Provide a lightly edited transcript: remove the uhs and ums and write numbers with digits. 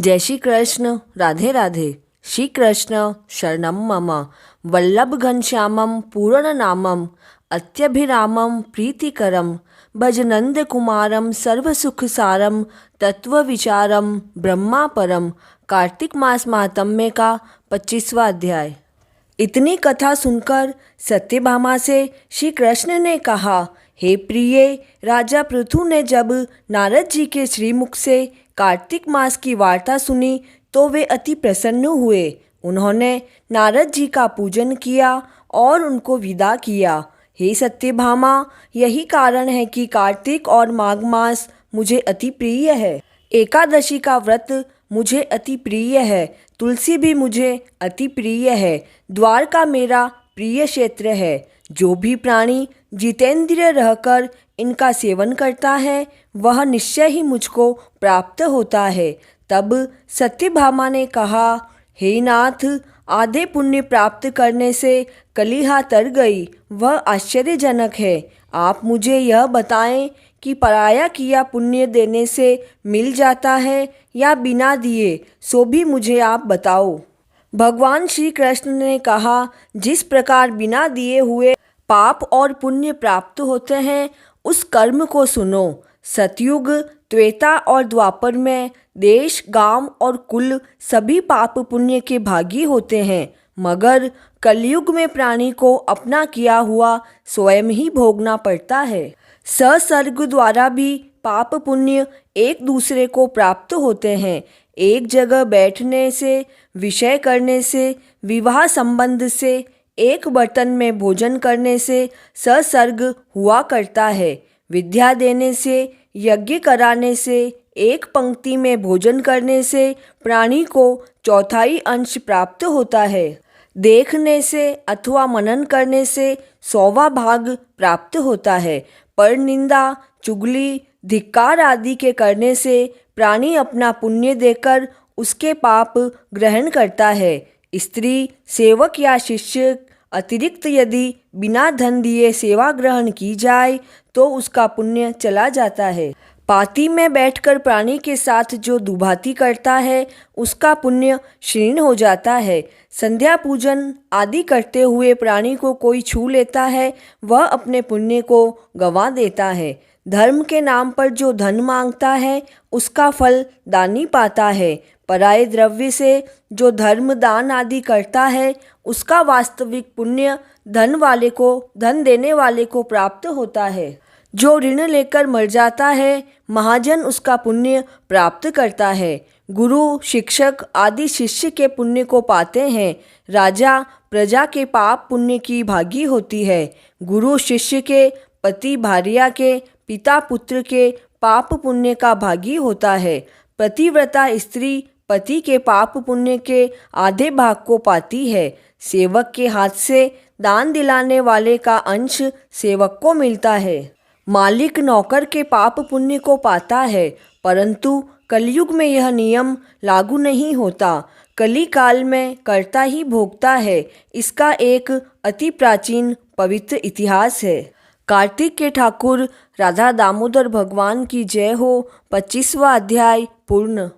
जय श्री कृष्ण। राधे राधे। श्री कृष्ण शरणम मम। वल्लभ घनश्यामम पूर्ण नामम अत्यभिरामम प्रीतिकरम भजनंद कुमारम सर्वसुख सारम तत्व विचारम ब्रह्मा परम। कार्तिक मास महात्म्य का 25वां अध्याय। इतनी कथा सुनकर सत्यभामा से श्री कृष्ण ने कहा, हे प्रिय, राजा पृथु ने जब नारद जी के श्रीमुख से कार्तिक मास की वार्ता सुनी तो वे अति प्रसन्न हुए। उन्होंने नारद जी का पूजन किया और उनको विदा किया। हे सत्यभामा, यही कारण है कि कार्तिक और माघ मास मुझे अति प्रिय है। एकादशी का व्रत मुझे अति प्रिय है। तुलसी भी मुझे अति प्रिय है। द्वारका मेरा प्रिय क्षेत्र है। जो भी प्राणी जितेंद्रिय रहकर इनका सेवन करता है वह निश्चय ही मुझको प्राप्त होता है। तब सत्यभामा ने कहा, हे नाथ, आधे पुण्य प्राप्त करने से कलिहा तर गई, वह आश्चर्यजनक है। आप मुझे यह बताएं कि पराया किया पुण्य देने से मिल जाता है या बिना दिए, सो भी मुझे आप बताओ। भगवान श्री कृष्ण ने कहा, जिस प्रकार बिना दिए हुए पाप और पुण्य प्राप्त होते हैं उस कर्म को सुनो। सतयुग, त्रेता और द्वापर में देश, गांव और कुल सभी पाप पुण्य के भागी होते हैं, मगर कलयुग में प्राणी को अपना किया हुआ स्वयं ही भोगना पड़ता है। सत्सर्ग द्वारा भी पाप पुण्य एक दूसरे को प्राप्त होते हैं। एक जगह बैठने से, विषय करने से, विवाह संबंध से, एक बर्तन में भोजन करने से सत्सर्ग हुआ करता है। विद्या देने से, यज्ञ कराने से, एक पंक्ति में भोजन करने से प्राणी को चौथाई अंश प्राप्त होता है। देखने से अथवा मनन करने से 100वां भाग प्राप्त होता है। पर निंदा, चुगली, धिक्कार आदि के करने से प्राणी अपना पुण्य देकर उसके पाप ग्रहण करता है। स्त्री, सेवक या शिष्य अतिरिक्त यदि बिना धन दिए सेवा ग्रहण की जाए तो उसका पुण्य चला जाता है। पाती में बैठकर प्राणी के साथ जो दुभाती करता है उसका पुण्य क्षीण हो जाता है। संध्या पूजन आदि करते हुए प्राणी को कोई छू लेता है, वह अपने पुण्य को गंवा देता है। धर्म के नाम पर जो धन मांगता है उसका फल दानी पाता है। पराये द्रव्य से जो धर्म दान आदि करता है उसका वास्तविक पुण्य धन देने वाले को प्राप्त होता है। जो ऋण लेकर मर जाता है महाजन उसका पुण्य प्राप्त करता है। गुरु, शिक्षक आदि शिष्य के पुण्य को पाते हैं। राजा प्रजा के पाप पुण्य की भागी होती है। गुरु शिष्य के, पति भार्या के, पिता पुत्र के पाप पुण्य का भागी होता है। पतिव्रता स्त्री पति के पाप पुण्य के आधे भाग को पाती है। सेवक के हाथ से दान दिलाने वाले का अंश सेवक को मिलता है। मालिक नौकर के पाप पुण्य को पाता है, परंतु कलयुग में यह नियम लागू नहीं होता। कली काल में कर्ता ही भोगता है। इसका एक अति प्राचीन पवित्र इतिहास है। कार्तिक के ठाकुर राधा दामोदर भगवान की जय हो। 25वां अध्याय पूर्ण।